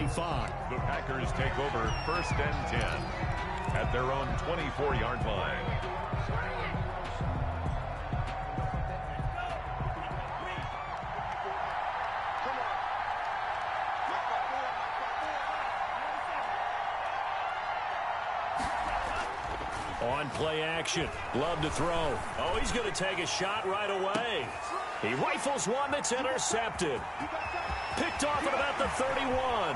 25. The Packers take over 1st and 10 at their own 24-yard line. On play action. Love to throw. Oh, he's going to take a shot right away. He rifles one that's intercepted. Picked off at about the 31.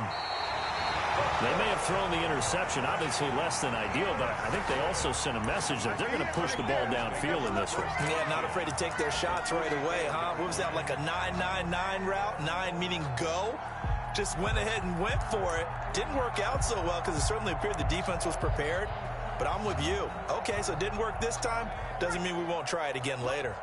They may have thrown the interception, obviously less than ideal, but I think they also sent a message that they're going to push the ball downfield in this one. Yeah, not afraid to take their shots right away, huh? What was that, like a 9-9-9 route? 9 meaning go? Just went ahead and went for it. Didn't work out so well because it certainly appeared the defense was prepared. But I'm with you. Okay, so it didn't work this time. Doesn't mean we won't try it again later.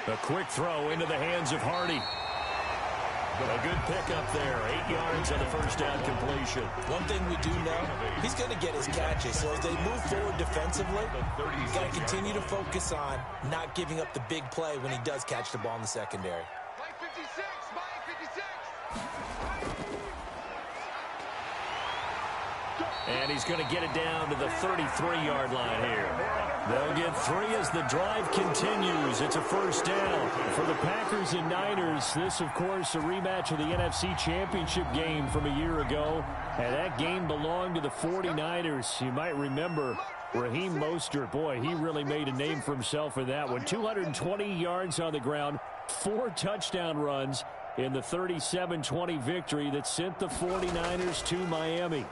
A quick throw into the hands of Hardy. A good pickup there. 8 yards on the first down completion. One thing we do know, he's going to get his catches. So as they move forward defensively, he's got to continue to focus on not giving up the big play when he does catch the ball in the secondary. And he's going to get it down to the 33-yard line here. They'll get 3 as the drive continues. It's a first down. For the Packers and Niners, this, of course, a rematch of the NFC Championship game from a year ago. And that game belonged to the 49ers. You might remember Raheem Mostert. Boy, he really made a name for himself in that one. 220 yards on the ground, 4 touchdown runs in the 37-20 victory that sent the 49ers to Miami.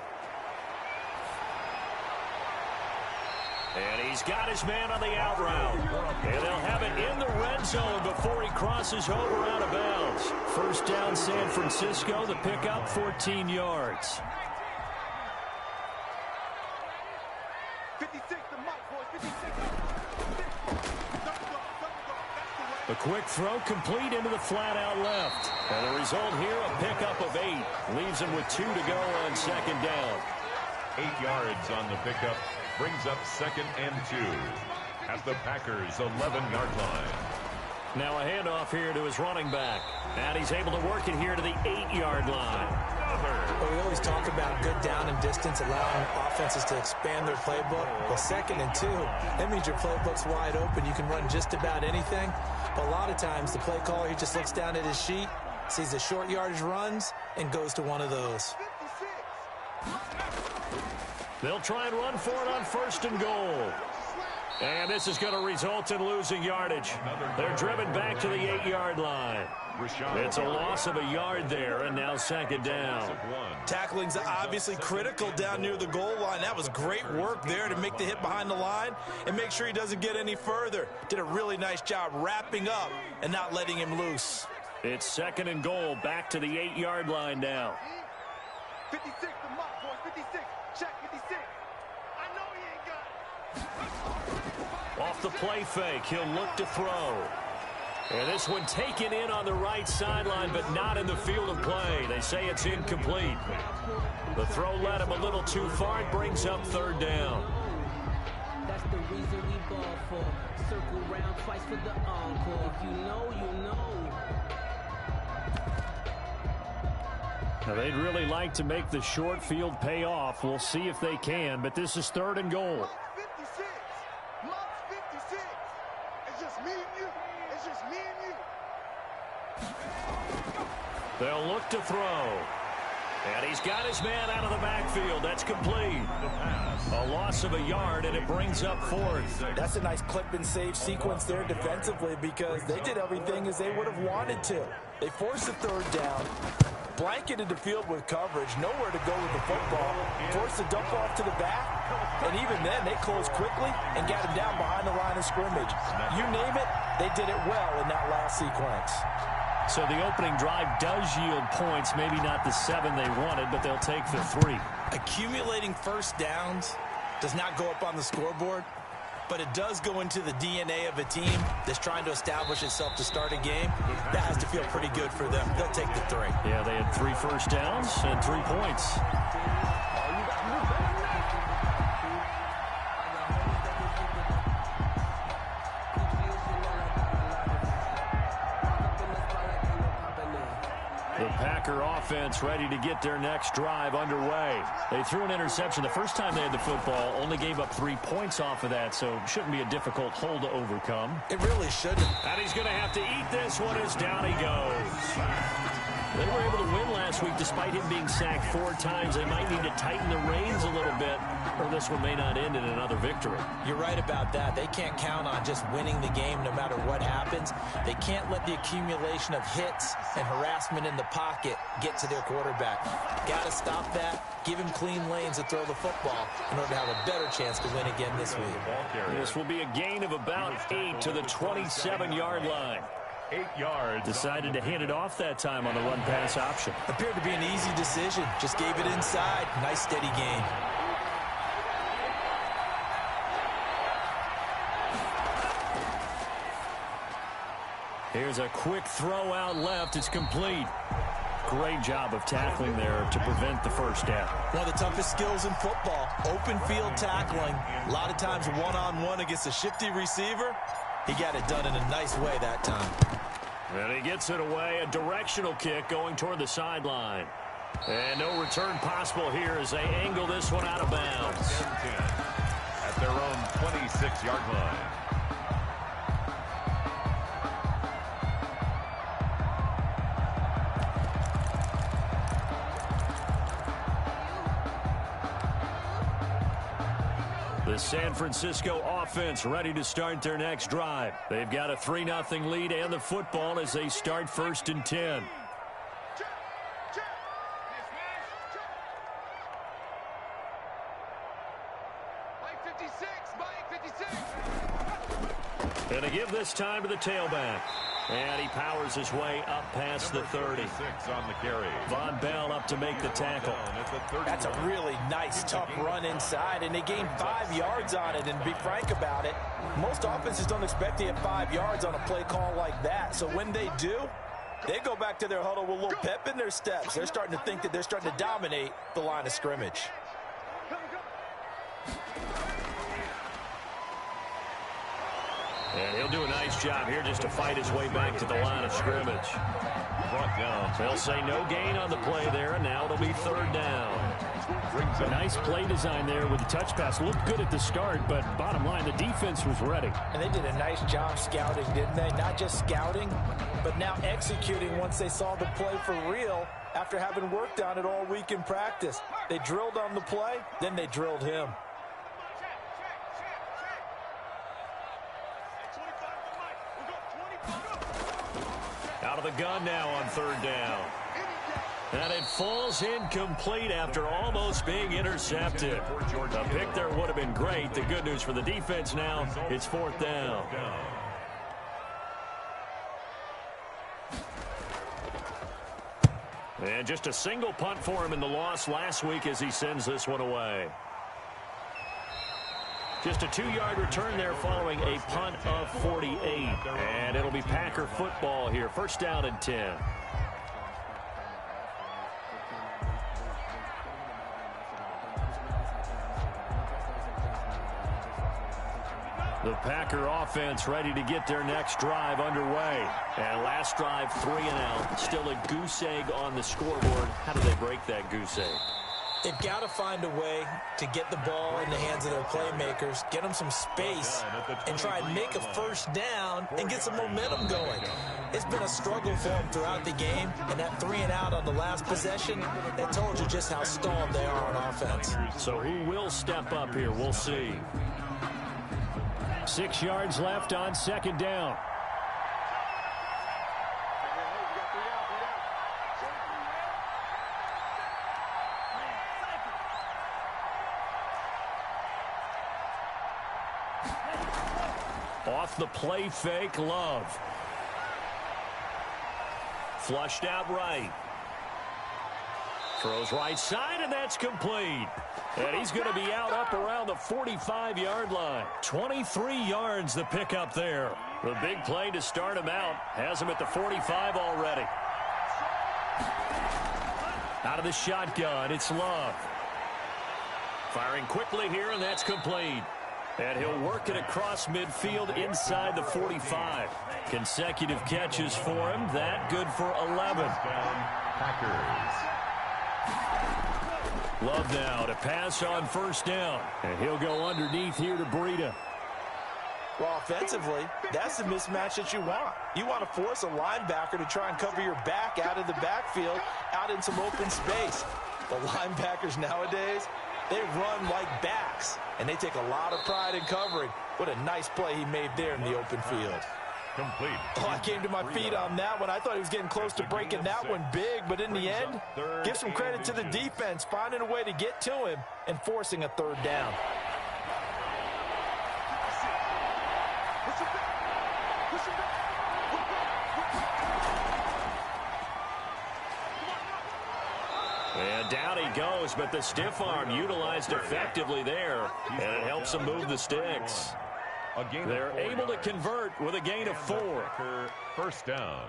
And he's got his man on the out route. And they'll have it in the red zone before he crosses over out of bounds. First down, San Francisco. The pickup, 14 yards. 56, the mic, boys, 56. A quick throw complete into the flat out left. And the result here, a pickup of 8. Leaves him with 2 to go on second down. 8 yards on the pickup. Brings up 2nd and 2 at the Packers' 11-yard line. Now a handoff here to his running back. And he's able to work it here to the 8-yard line. Well, we always talk about good down and distance, allowing offenses to expand their playbook. Well, 2nd and 2, that means your playbook's wide open. You can run just about anything. But a lot of times, the play caller, he just looks down at his sheet, sees the short yardage runs, and goes to one of those. They'll try and run for it on 1st and goal. And this is going to result in losing yardage. They're driven back to the 8-yard line. It's a loss of a yard there, and now 2nd down. Tackling's obviously critical down near the goal line. That was great work there to make the hit behind the line and make sure he doesn't get any further. Did a really nice job wrapping up and not letting him loose. It's 2nd and goal, back to the 8-yard line now. 56, the mark, boys, 56. Check 56. I know he ain't got it. Off the play fake, he'll look to throw. And this one taken in on the right sideline, but not in the field of play. They say it's incomplete. The throw led him a little too far. It brings up 3rd down. That's the reason we ball for. Circle round twice for the encore. If you know, you know. Now, they'd really like to make the short field pay off. We'll see if they can, but this is 3rd and goal. 56. Mark's 56. It's just me and you. It's just me and you. They'll look to throw. And he's got his man out of the backfield. That's complete. A loss of a yard, and it brings up 4th. That's a nice clip and save sequence there defensively because they did everything as they would have wanted to. They forced the 3rd down, blanketed the field with coverage, nowhere to go with the football, forced the dump off to the back, and even then they closed quickly and got him down behind the line of scrimmage. You name it, they did it well in that last sequence. So the opening drive does yield points, maybe not the 7 they wanted, but they'll take the 3. Accumulating first downs does not go up on the scoreboard, but it does go into the DNA of a team that's trying to establish itself to start a game. That has to feel pretty good for them. They'll take the 3. Yeah, they had 3 first downs and 3 points. The Packer offense ready to get their next drive underway. They threw an interception the first time they had the football, only gave up 3 points off of that, so shouldn't be a difficult hole to overcome. It really shouldn't. And he's going to have to eat this one as down he goes. They were able to win last week despite him being sacked 4 times. They might need to tighten the reins a little bit, or this one may not end in another victory. You're right about that. They can't count on just winning the game no matter what happens. They can't let the accumulation of hits and harassment in the pocket get to their quarterback. Got to stop that. Give him clean lanes to throw the football in order to have a better chance to win again this week. This will be a gain of about 8 to the 27-yard line. 8 yards. Decided to hand it off that time on the run-pass option. Appeared to be an easy decision. Just gave it inside. Nice steady gain. Here's a quick throw out left. It's complete. Great job of tackling there to prevent the first down. One of the toughest skills in football, open field tackling. A lot of times one-on-one against a shifty receiver. He got it done in a nice way that time. And he gets it away. A directional kick going toward the sideline. And no return possible here as they angle this one out of bounds. At their own 26-yard line. The San Francisco offense ready to start their next drive. They've got a 3-0 lead and the football as they start 1st and 10. And to give this time to the tailback. And he powers his way up past the 30. On the carry. Von Bell up to make the tackle. That's a really nice, tough run inside, and they gained 5 yards on it. And to be frank about it, most offenses don't expect to get 5 yards on a play call like that. So when they do, they go back to their huddle with a little pep in their steps. They're starting to think that they're starting to dominate the line of scrimmage. And he'll do a nice job here just to fight his way back to the line of scrimmage. Brought down. They'll say no gain on the play there, and now it'll be 3rd down. A nice play design there with the touch pass. Looked good at the start, but bottom line, the defense was ready. And they did a nice job scouting, didn't they? Not just scouting, but now executing once they saw the play for real after having worked on it all week in practice. They drilled on the play, then they drilled him. Out of the gun now on 3rd down. And it falls incomplete after almost being intercepted. A pick there would have been great. The good news for the defense now, it's 4th down. And just a single punt for him in the loss last week as he sends this one away. Just a 2-yard return there following a punt of 48. And it'll be Packer football here. 1st down and 10. The Packer offense ready to get their next drive underway. And last drive, 3 and out. Still a goose egg on the scoreboard. How do they break that goose egg? They've got to find a way to get the ball in the hands of their playmakers, get them some space, and try and make a 1st down and get some momentum going. It's been a struggle for them throughout the game, and that 3 and out on the last possession, that told you just how stalled they are on offense. So who will step up here? We'll see. 6 yards left on 2nd down. Off the play fake, Love. Flushed out right. Throws right side, and that's complete. And he's going to be out up around the 45-yard line. 23 yards the pickup there. The big play to start him out. Has him at the 45 already. Out of the shotgun, it's Love. Firing quickly here, and that's complete. And he'll work it across midfield inside the 45. Consecutive catches for him. That good for 11. Packers. Love now to pass on first down. And he'll go underneath here to Breida. Well, offensively, that's the mismatch that you want. You want to force a linebacker to try and cover your back out of the backfield, out in some open space. The linebackers nowadays, they run like backs, and they take a lot of pride in covering. What a nice play he made there in the open field. Complete. Oh, I came to my feet on that one. I thought he was getting close to breaking that one big, but in the end, give some credit to the defense, finding a way to get to him and forcing a third down. And down he goes, but the stiff arm utilized effectively there, and it helps him move the sticks. They're able to convert with a gain of 4. First down.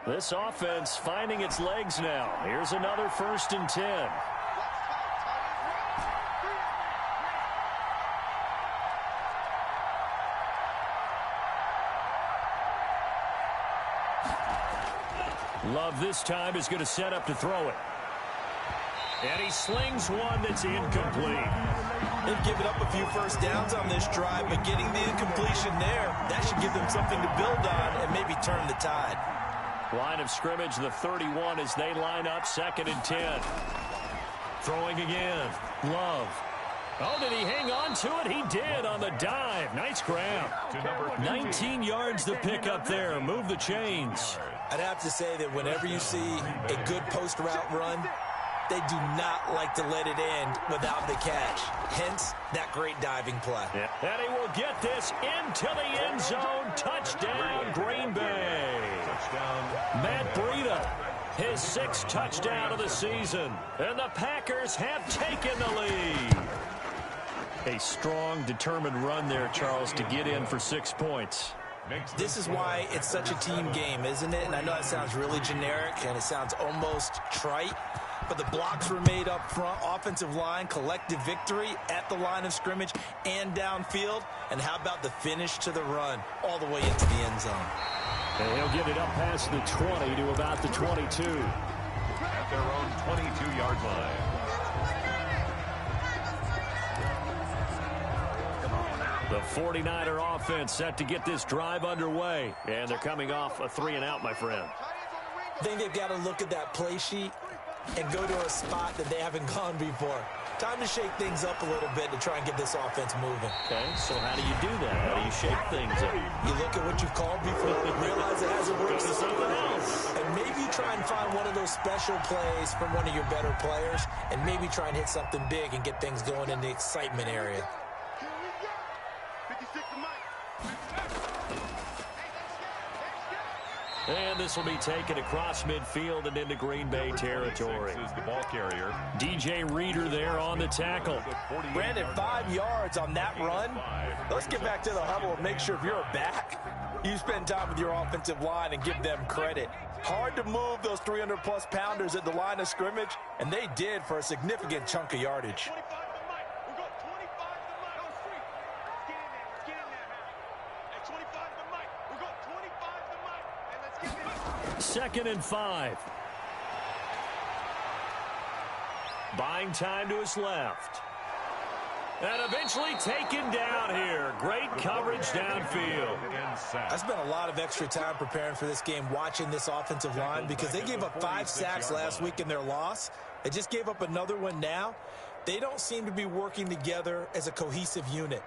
This offense finding its legs now. Here's another 1st and 10. Love this time is going to set up to throw it. And he slings one that's incomplete. They've given up a few first downs on this drive, but getting the incompletion there, that should give them something to build on and maybe turn the tide. Line of scrimmage, the 31 as they line up 2nd and 10. Throwing again. Love. Oh, did he hang on to it? He did on the dive. Nice grab. 19 yards to pick up there. Move the chains. I'd have to say that whenever you see a good post route run, they do not like to let it end without the catch. Hence, that great diving play. Yeah. And he will get this into the end zone. Touchdown, Green Bay. Touchdown. Matt Breida, his 6th touchdown of the season. And the Packers have taken the lead. A strong, determined run there, Charles, to get in for 6 points. This is why it's such a team game, isn't it? And I know it sounds really generic and it sounds almost trite, but the blocks were made up front, offensive line, collective victory at the line of scrimmage and downfield. And how about the finish to the run all the way into the end zone? And he'll get it up past the 20 to about the 22. At their own 22-yard line. The 49er offense set to get this drive underway. And they're coming off a 3-and-out, my friend. I think they've got to look at that play sheet and go to a spot that they haven't gone before. Time to shake things up a little bit to try and get this offense moving. Okay, so how do you do that? How do you shake things up? You look at what you've called before, realize it hasn't worked, so something else. And maybe try and find one of those special plays from one of your better players, and maybe try and hit something big and get things going in the excitement area. And this will be taken across midfield and into Green Bay territory. Is the ball carrier. DJ Reader there on the tackle. Brandon, 5 yards on that run. Let's get back to the huddle and make sure if you're a back, you spend time with your offensive line and give them credit. Hard to move those 300-plus pounders at the line of scrimmage, and they did for a significant chunk of yardage. 2nd and 5. Buying time to his left. And eventually taken down here. Great coverage downfield. I spent a lot of extra time preparing for this game watching this offensive line because they gave up 5 sacks last week in their loss. They just gave up another one now. They don't seem to be working together as a cohesive unit.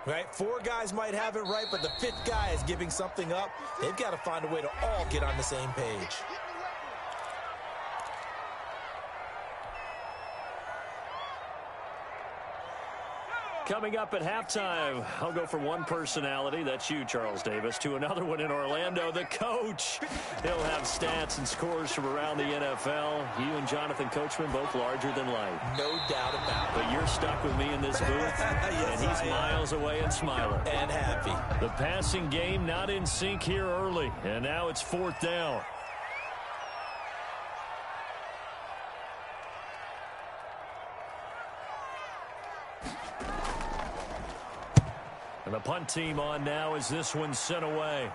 Right? 4 guys might have it right, but the 5th guy is giving something up. They've got to find a way to all get on the same page. Coming up at halftime, I'll go from one personality, that's you, Charles Davis, to another one in Orlando, the coach. He'll have stats and scores from around the NFL. You and Jonathan Coachman, both larger than life. No doubt about it. But you're stuck with me in this booth, Yes, and he's miles away and smiling. And happy. The passing game not in sync here early, and now it's 4th down. And the punt team on now as this one's sent away.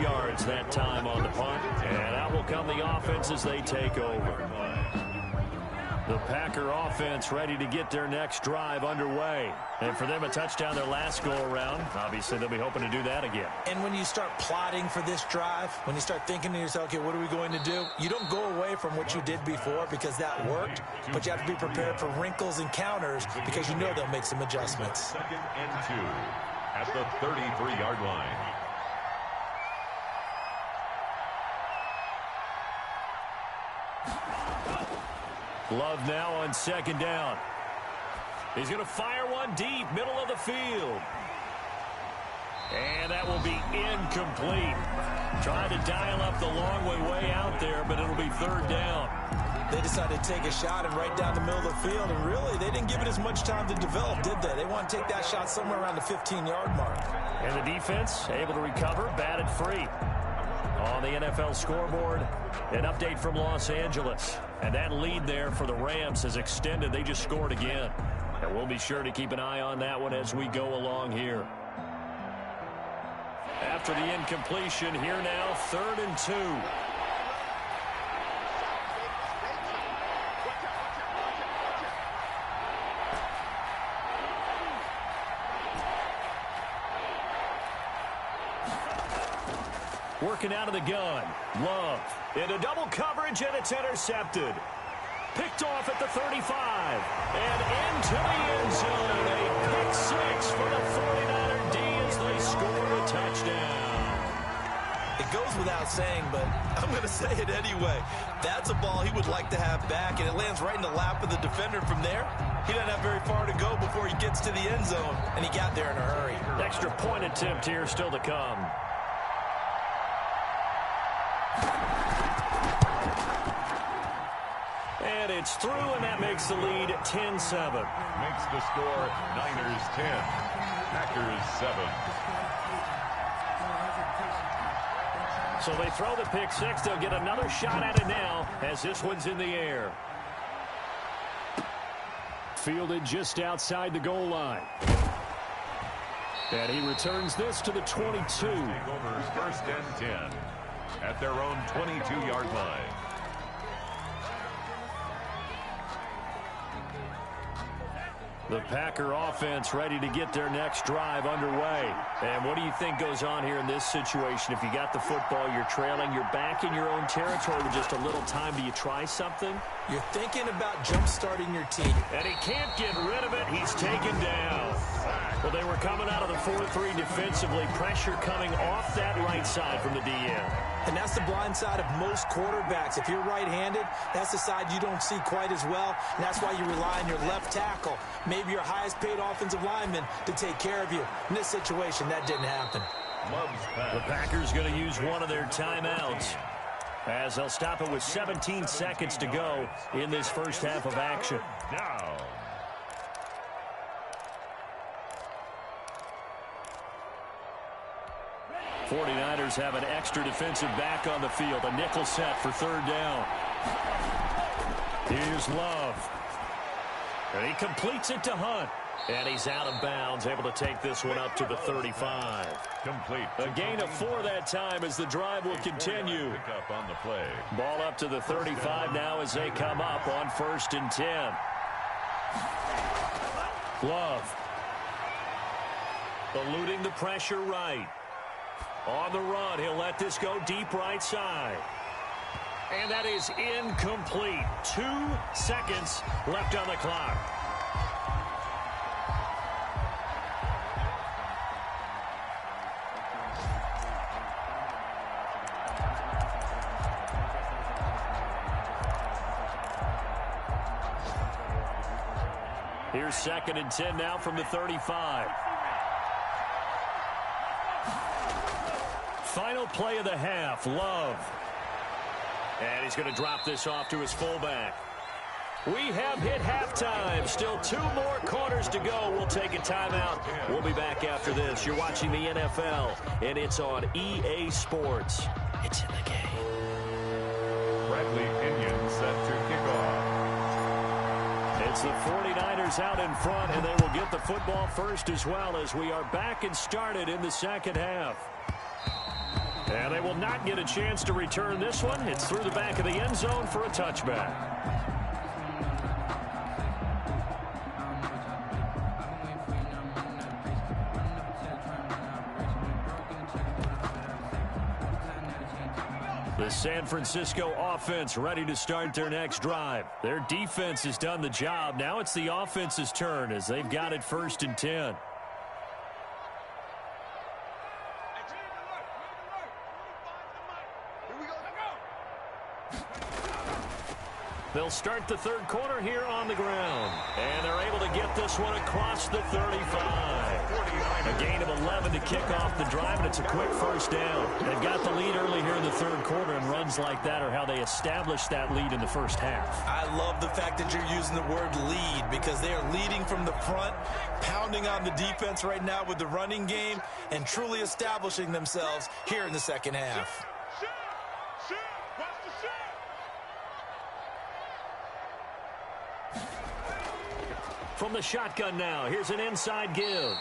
yards that time on the punt. And out will come the offense as they take over. The Packer offense ready to get their next drive underway. And for them, a touchdown their last go-around. Obviously, they'll be hoping to do that again. And when you start plotting for this drive, when you start thinking to yourself, okay, what are we going to do? You don't go away from what you did before because that worked, but you have to be prepared for wrinkles and counters because you know they'll make some adjustments. 2nd and 2 at the 33-yard line. Love now on 2nd down. He's going to fire one deep, middle of the field. And that will be incomplete. Trying to dial up the long way out there, but it'll be 3rd down. They decided to take a shot and right down the middle of the field, and really, they didn't give it as much time to develop, did they? They want to take that shot somewhere around the 15-yard mark. And the defense able to recover, batted free. On the NFL scoreboard, an update from Los Angeles. And that lead there for the Rams has extended. They just scored again. And we'll be sure to keep an eye on that one as we go along here. After the incompletion, here now, 3rd and 2. Working out of the gun. Love into double coverage, and it's intercepted. Picked off at the 35. And into the end zone. A pick 6 for the 49er D as they score a touchdown. It goes without saying, but I'm going to say it anyway. That's a ball he would like to have back, and it lands right in the lap of the defender from there. He doesn't have very far to go before he gets to the end zone, and he got there in a hurry. Extra point attempt here still to come. And it's through, and that makes the lead 10-7. Makes the score Niners 10, Packers 7. So they throw the pick 6. They'll get another shot at it now as this one's in the air. Fielded just outside the goal line. And he returns this to the 22. Takeovers 1st and 10 at their own 22-yard line. The Packer offense ready to get their next drive underway. And what do you think goes on here in this situation? If you got the football, you're trailing, you're back in your own territory with just a little time. Do you try something? You're thinking about jump-starting your team. And he can't get rid of it. He's taken down. Well, they were coming out of the 4-3 defensively. Pressure coming off that right side from the DN. And that's the blind side of most quarterbacks. If you're right-handed, that's the side you don't see quite as well. And that's why you rely on your left tackle, maybe your highest-paid offensive lineman, to take care of you. In this situation, that didn't happen. The Packers going to use one of their timeouts, as they'll stop it with 17 seconds to go in this first half of action. Now. '49ers have an extra defensive back on the field. A nickel set for 3rd down. Here's Love. And he completes it to Hunt. And he's out of bounds, able to take this one up to the 35. Complete. A gain of 4 that time as the drive will continue. Pick up on the play. Ball up to the 35 now as they come up on 1st and 10. Love. Eluding the pressure right. On the run, he'll let this go deep right side. And that is incomplete. 2 seconds left on the clock. Here's 2nd and 10 now from the 35. Final play of the half, Love. And he's going to drop this off to his fullback. We have hit halftime. Still 2 more quarters to go. We'll take a timeout. We'll be back after this. You're watching the NFL, and it's on EA Sports. It's in the game. Bradley Pinion set to kick off. It's the 49ers out in front, and they will get the football first as well as we are back and started in the second half. And they will not get a chance to return this one. It's through the back of the end zone for a touchback. The San Francisco offense ready to start their next drive. Their defense has done the job. Now it's the offense's turn as they've got it 1st and 10. They'll start the third quarter here on the ground. And they're able to get this one across the 35. A gain of 11 to kick off the drive, and it's a quick first down. They've got the lead early here in the third quarter, and runs like that are how they establish that lead in the first half. I love the fact that you're using the word lead because they are leading from the front, pounding on the defense right now with the running game, and truly establishing themselves here in the second half. From the shotgun now, here's an inside give.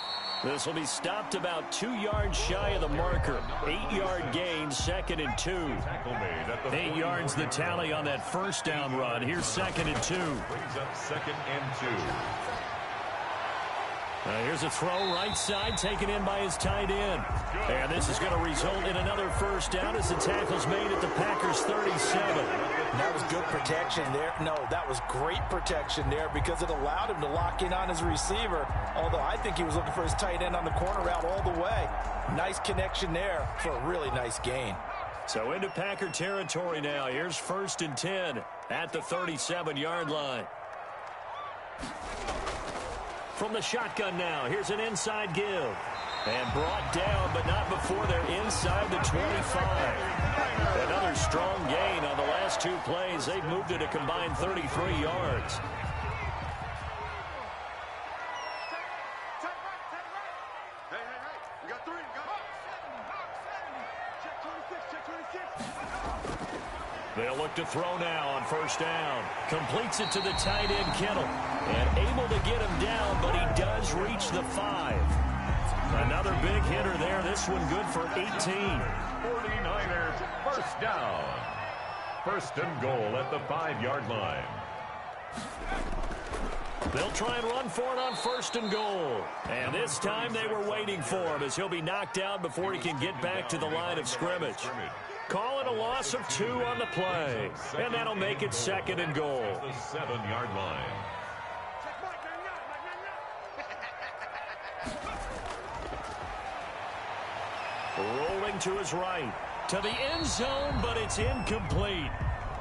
This will be stopped about 2 yards shy of the marker. 8-yard gain, 2nd and 2. 8 yards the tally on that first down run. Here's 2nd and 2. Brings up 2nd and 2. Here's a throw right side taken in by his tight end. And this is going to result in another first down as the tackle's made at the Packers 37. That was good protection there. No, that was great protection there because it allowed him to lock in on his receiver. Although I think he was looking for his tight end on the corner route all the way. Nice connection there for a really nice gain. So into Packer territory now. Here's 1st and 10 at the 37-yard line. From the shotgun now, here's an inside give. And brought down, but not before they're inside the 25. Another strong gain on the last 2 plays. They've moved it a combined 33 yards. Hey, we got 3. Check 26. They'll look to throw now on first down. Completes it to the tight end, Kittle. And able to get him down, but he does reach the 5. Another big hitter there. This one good for 18. 49ers first down. 1st and goal at the 5-yard line. They'll try and run for it on 1st and goal. And this time they were waiting for him as he'll be knocked down before he can get back to the line of scrimmage. Call it a loss of 2 on the play. And that'll make it 2nd and goal. The 7-yard line. Rolling to his right. To the end zone, but it's incomplete.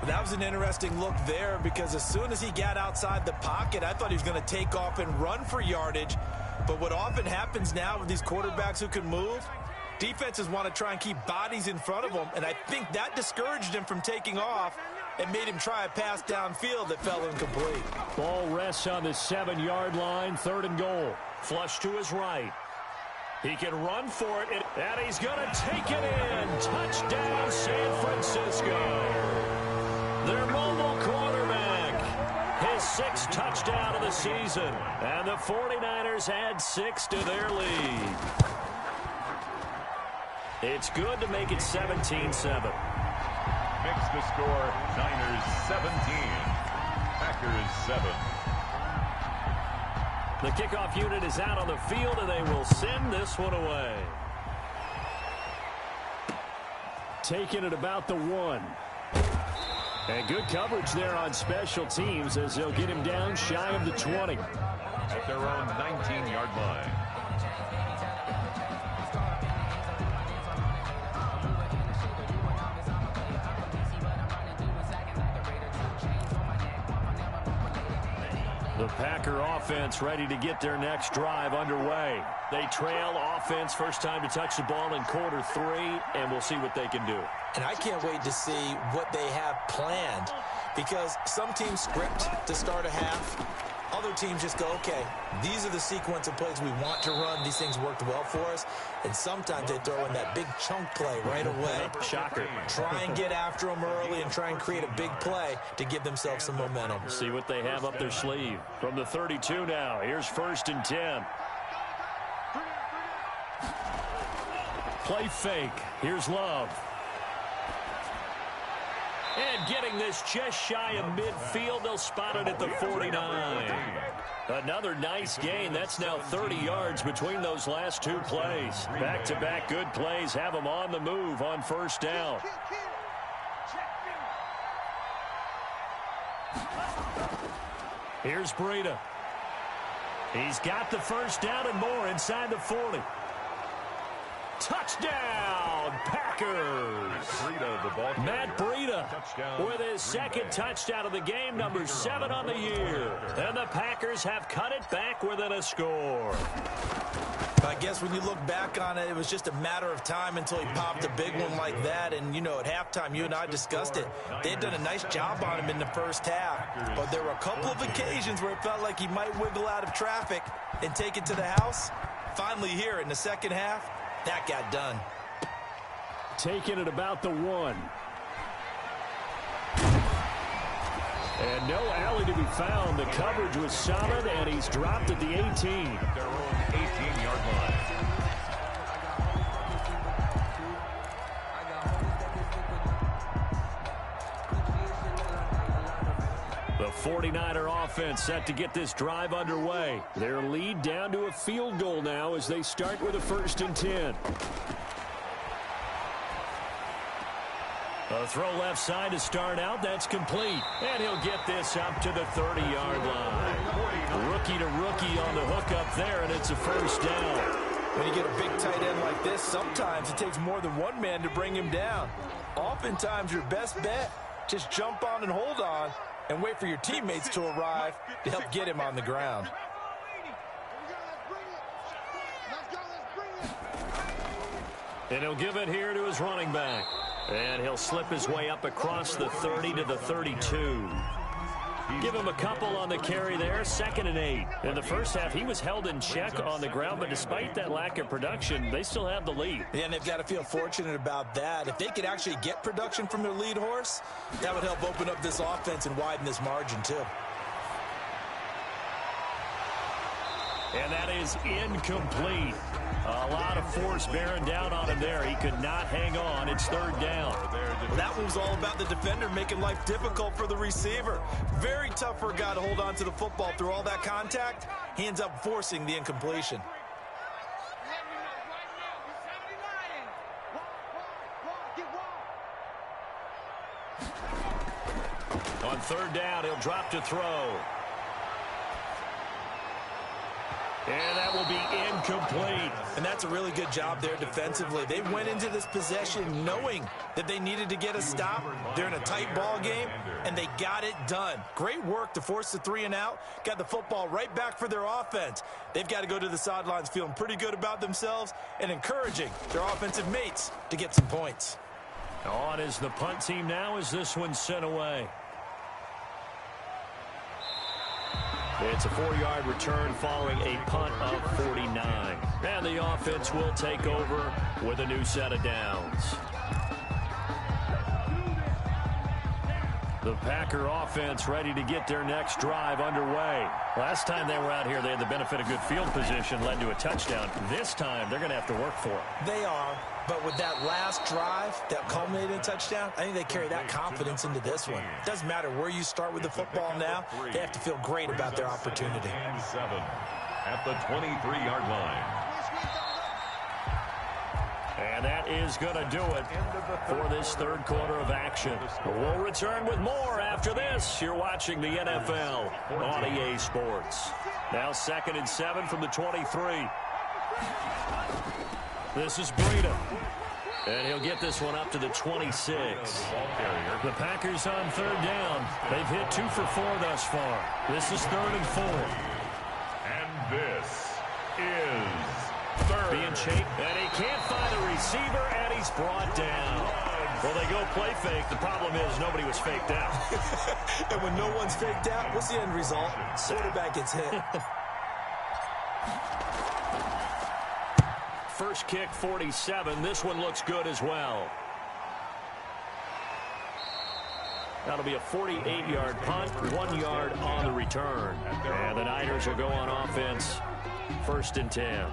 That was an interesting look there because as soon as he got outside the pocket, I thought he was going to take off and run for yardage. But what often happens now with these quarterbacks who can move, defenses want to try and keep bodies in front of them, and I think that discouraged him from taking off and made him try a pass downfield that fell incomplete. Ball rests on the 7-yard line, 3rd and goal. Flush to his right. He can run for it, and he's going to take it in. Touchdown, San Francisco. Their mobile quarterback. His 6th touchdown of the season. And the 49ers add 6 to their lead. It's good to make it 17-7. Makes the score Niners 17. Packers 7. The kickoff unit is out on the field, and they will send this one away. Taking it about the 1. And good coverage there on special teams as they'll get him down shy of the 20. At their own 19-yard line. The Packer offense ready to get their next drive underway. They trail offense, first time to touch the ball in quarter 3, and we'll see what they can do. And I can't wait to see what they have planned because some teams script to start a half. Other teams just go, okay, these are the sequence of plays we want to run. These things worked well for us. And sometimes they throw in that big chunk play right away. Shocker. Try and get after them early and try and create a big play to give themselves some momentum. See what they have up their sleeve. From the 32 now, here's 1st and 10. play fake. Here's Love. And getting this just shy of midfield, they'll spot it at the 49. Another nice gain. That's now 30 yards between those last two plays. Back-to-back good plays have them on the move on first down. Here's Breida. He's got the first down and more inside the 40. Touchdown, Packers! Matt Breida with his second touchdown of the game, number 7 on the year. And the Packers have cut it back within a score. I guess when you look back on it, it was just a matter of time until he popped a big one like that. And, you know, at halftime, you and I discussed it. They had done a nice job on him in the first half. But there were a couple of occasions where it felt like he might wiggle out of traffic and take it to the house. Finally here in the second half, that got done. Taking it about the 1. And no alley to be found. The coverage was solid, and he's dropped at the 18. Their own 18-yard line. The 49er offense set to get this drive underway. Their lead down to a field goal now as they start with a 1st and 10. A throw left side to start out. That's complete. And he'll get this up to the 30-yard line. Rookie to rookie on the hook up there, and it's a first down. When you get a big tight end like this, sometimes it takes more than one man to bring him down. Oftentimes, your best bet, just jump on and hold on and wait for your teammates to arrive to help get him on the ground. And he'll give it here to his running back. And he'll slip his way up across the 30 to the 32. Give him a couple on the carry there, 2nd and 8. In the first half, he was held in check on the ground, but despite that lack of production, they still have the lead. Yeah, and they've got to feel fortunate about that. If they could actually get production from their lead horse, that would help open up this offense and widen this margin, too. And that is incomplete. A lot of force bearing down on him there. He could not hang on. It's 3rd down. Well, that one was all about the defender making life difficult for the receiver. Very tough for a guy to hold on to the football through all that contact. He ends up forcing the incompletion. On 3rd down, he'll drop to throw. And that will be incomplete. And that's a really good job there defensively. They went into this possession knowing that they needed to get a stop. They're in a tight ball game, and they got it done. Great work to force the 3 and out. Got the football right back for their offense. They've got to go to the sidelines feeling pretty good about themselves and encouraging their offensive mates to get some points. On is the punt team now as this one's sent away. It's a 4-yard return following a punt of 49. And the offense will take over with a new set of downs. The Packer offense ready to get their next drive underway. Last time they were out here, they had the benefit of good field position, led to a touchdown. This time, they're going to have to work for it. They are, but with that last drive that culminated in a touchdown, I think they carry that confidence into this one. It doesn't matter where you start with the football now. They have to feel great about their opportunity. And 7 at the 23-yard line. And that is going to do it for this 3rd quarter of action. We'll return with more after this. You're watching the NFL on EA Sports. Now 2nd and 7 from the 23. This is Breida. And he'll get this one up to the 26. The Packers on 3rd down. They've hit 2 for 4 thus far. This is 3rd and 4. And this is 3rd. Being chased, and he can't find the receiver, and he's brought down. Well, they go play fake. The problem is nobody was faked out. And when no one's faked out, what's the end result? Quarterback gets hit. First kick, 47. This one looks good as well. That'll be a 48-yard punt, 1 yard on the return. And the Niners will go on offense, 1st and 10.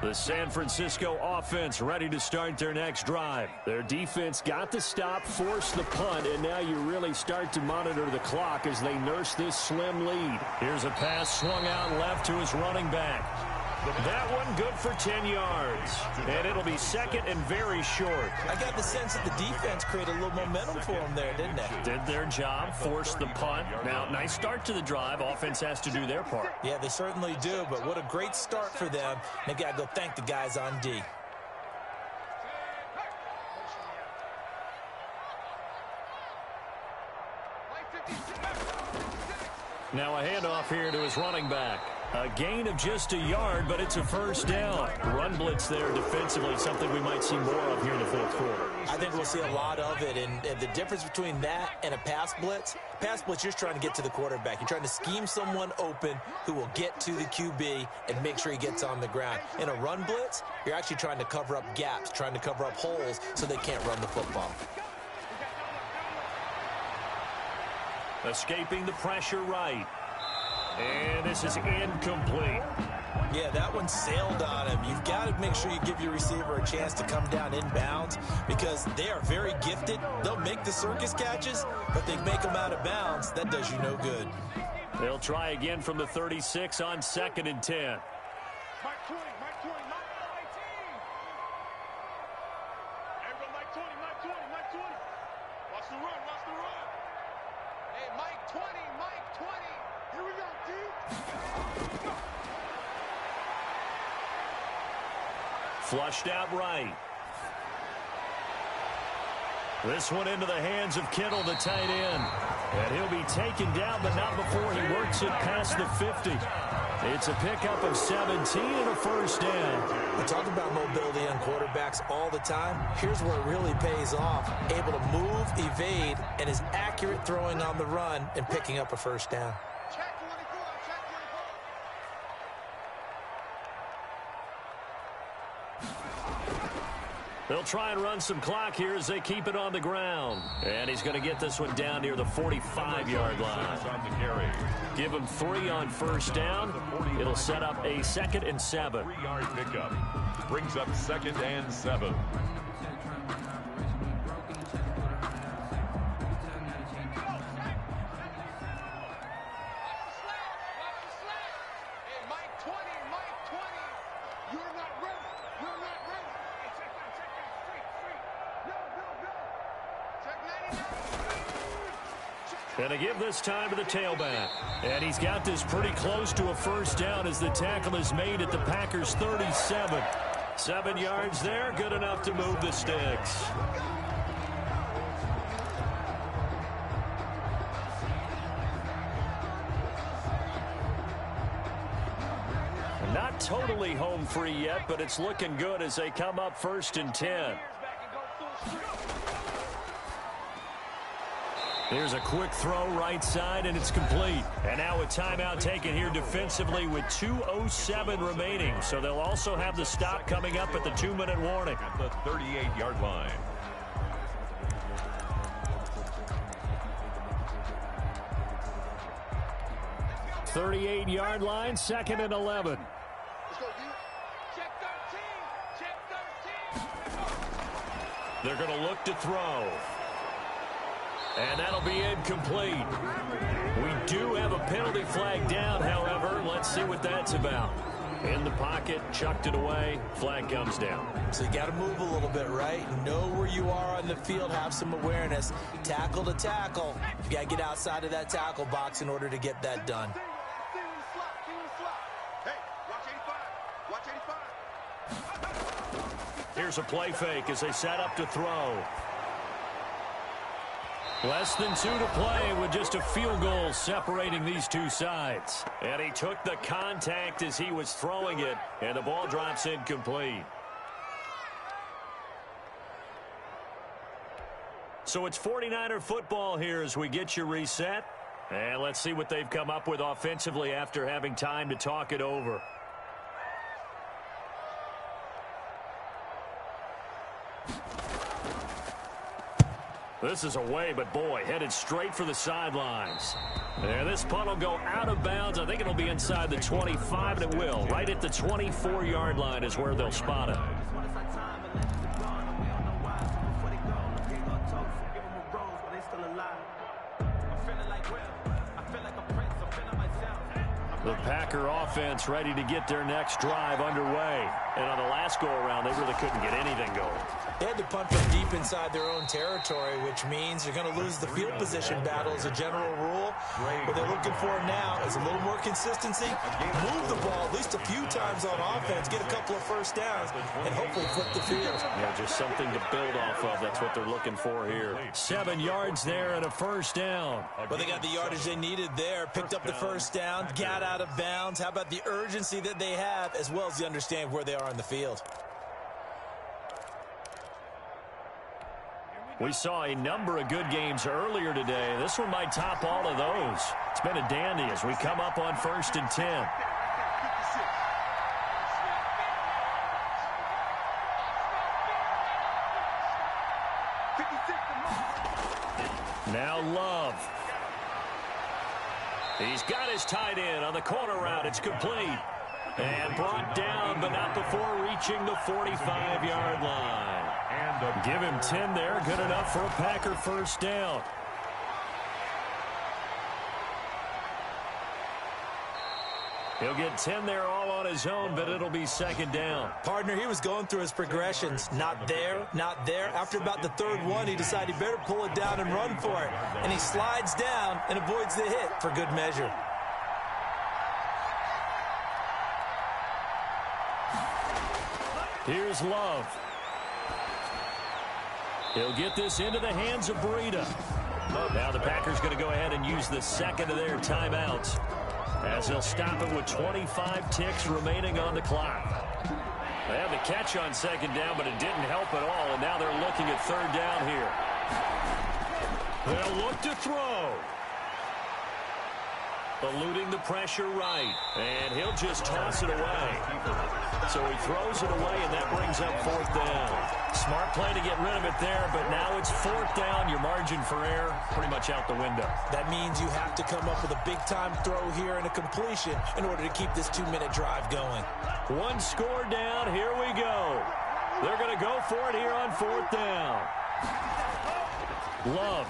The San Francisco offense ready to start their next drive. Their defense got the stop, forced the punt, and now you really start to monitor the clock as they nurse this slim lead. Here's a pass swung out left to his running back. That one good for 10 yards. And it'll be second and very short. I got the sense that the defense created a little momentum for them there, didn't they? Did their job, forced the punt. Now, nice start to the drive. Offense has to do their part. Yeah, they certainly do, but what a great start for them. They got to go thank the guys on D. Now a handoff here to his running back. A gain of just a yard, but it's a first down. Run blitz there defensively, something we might see more of here in the fourth quarter. I think we'll see a lot of it, and the difference between that and a pass blitz, you're just trying to get to the quarterback. You're trying to scheme someone open who will get to the QB and make sure he gets on the ground. In a run blitz, you're actually trying to cover up gaps, trying to cover up holes so they can't run the football. Escaping the pressure right. And this is incomplete. Yeah, that one sailed on him. You've got to make sure you give your receiver a chance to come down inbounds because they are very gifted. They'll make the circus catches, but they make them out of bounds. That does you no good. They'll try again from the 36 on 2nd and 10. Mike 20, Mike 20, Mike 19. Everybody, Mike 20, Mike 20, Mike 20. Watch the run, watch the run. Hey, Mike 20, Mike 20. Here we go, D. Flushed out right. This one into the hands of Kittle, the tight end. And he'll be taken down, but not before he works it past the 50. It's a pickup of 17 and a first down. I talk about mobility on quarterbacks all the time. Here's where it really pays off. Able to move, evade, and is accurate throwing on the run and picking up a first down. Check 24, check 24. They'll try and run some clock here as they keep it on the ground. And he's going to get this one down near the 45-yard line. Give him 3 on first down. It'll set up a 2nd and 7. 3-yard pickup. Brings up 2nd and 7. And to give this time to the tailback. And he's got this pretty close to a first down as the tackle is made at the Packers' 37. 7 yards there, good enough to move the sticks. Not totally home free yet, but it's looking good as they come up 1st and 10. There's a quick throw right side, and it's complete. And now a timeout taken here defensively with 2:07 remaining. So they'll also have the stop coming up at the 2-minute warning. At the 38-yard line. The 38-yard line, 2nd and 11. Let's go, D. Check 13, check 13. They're going to look to throw. And that'll be incomplete. We do have a penalty flag down, however. Let's see what that's about. In the pocket, chucked it away, flag comes down. So you got to move a little bit, right? Know where you are on the field, have some awareness. Tackle to tackle. You got to get outside of that tackle box in order to get that done. Hey, watch 85. Watch 85. Here's a play fake as they set up to throw. Less than 2 to play with just a field goal separating these two sides. And he took the contact as he was throwing it, and the ball drops incomplete. So it's 49er football here as we get you reset. And let's see what they've come up with offensively after having time to talk it over. This is away, but boy, headed straight for the sidelines. And this punt will go out of bounds. I think it'll be inside the 25, and it will. Right at the 24-yard line is where they'll spot it. The Packer offense ready to get their next drive underway. And on the last go-around, they really couldn't get anything going. They had to punt from deep inside their own territory, which means you're going to lose the field position battle as a general rule. What they're looking for now is a little more consistency, move the ball at least a few times on offense, get a couple of first downs, and hopefully flip the field. Yeah, just something to build off of. That's what they're looking for here. 7 yards there and a first down. Well, they got the yardage they needed there, picked up the first down, got out of bounds. How about the urgency that they have, as well as the understand where they are on the field? We saw a number of good games earlier today. This one might top all of those. It's been a dandy as we come up on 1st and 10. Now Love. He's got his tight end on the corner route. It's complete. And brought down, but not before reaching the 45-yard line. Give him 10 there. Good enough for a Packer first down. He'll get 10 there all on his own, but it'll be second down. Partner, he was going through his progressions. Not there, not there. After about the third one, he decided he better pull it down and run for it. And he slides down and avoids the hit for good measure. Here's Love. He'll get this into the hands of Breida. Now the Packers going to go ahead and use the second of their timeouts, as they'll stop it with 25 ticks remaining on the clock. They had the catch on second down, but it didn't help at all, and now they're looking at third down here. They'll look to throw. Eluding the pressure right, and he'll just toss it away. So he throws it away, and that brings up fourth down. Smart play to get rid of it there, but now it's fourth down. Your margin for error pretty much out the window. That means you have to come up with a big-time throw here and a completion in order to keep this 2-minute drive going. One score down. Here we go. They're going to go for it here on fourth down. Love.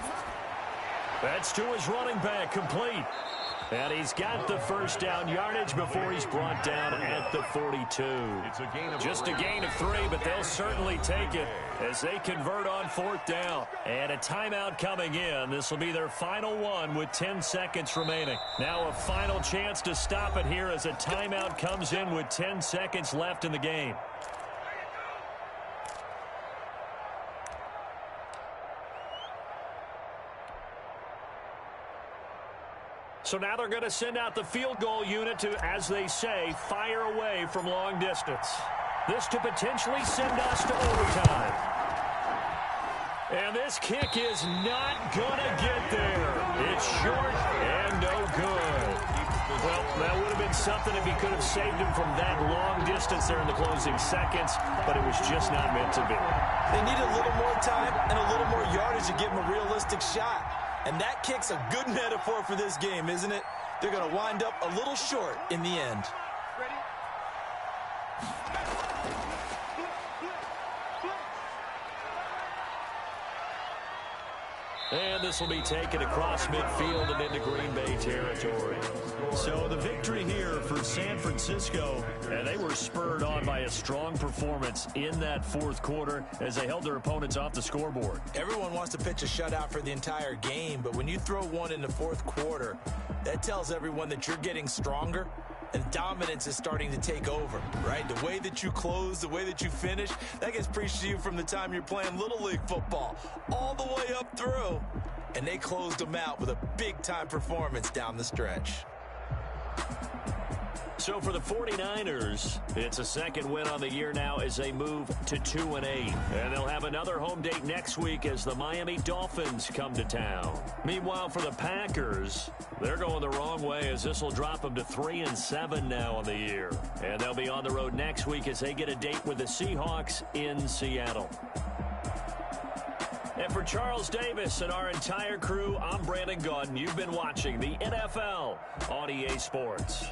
That's to his running back, complete. And he's got the first down yardage before he's brought down at the 42. Just a gain of 3, but they'll certainly take it as they convert on fourth down. And a timeout coming in. This will be their final one with 10 seconds remaining. Now a final chance to stop it here as a timeout comes in with 10 seconds left in the game. So now they're going to send out the field goal unit to, as they say, fire away from long distance. This to potentially send us to overtime. And this kick is not going to get there. It's short and no good. Well, that would have been something if he could have saved him from that long distance there in the closing seconds, but it was just not meant to be. They need a little more time and a little more yardage to give him a realistic shot. And that kick's a good metaphor for this game, isn't it? They're going to wind up a little short in the end. And this will be taken across midfield and into Green Bay territory. So the victory here for San Francisco, and they were spurred on by a strong performance in that fourth quarter as they held their opponents off the scoreboard. Everyone wants to pitch a shutout for the entire game, but when you throw one in the fourth quarter, that tells everyone that you're getting stronger and dominance is starting to take over, right? The way that you close, the way that you finish, that gets preached to you from the time you're playing Little League football all the way up through. And they closed them out with a big-time performance down the stretch. So for the 49ers, it's a second win on the year now as they move to 2-8. And they'll have another home date next week as the Miami Dolphins come to town. Meanwhile, for the Packers, they're going the wrong way as this will drop them to 3-7 now on the year. And they'll be on the road next week as they get a date with the Seahawks in Seattle. And for Charles Davis and our entire crew, I'm Brandon Gaudin. You've been watching the NFL on EA Sports.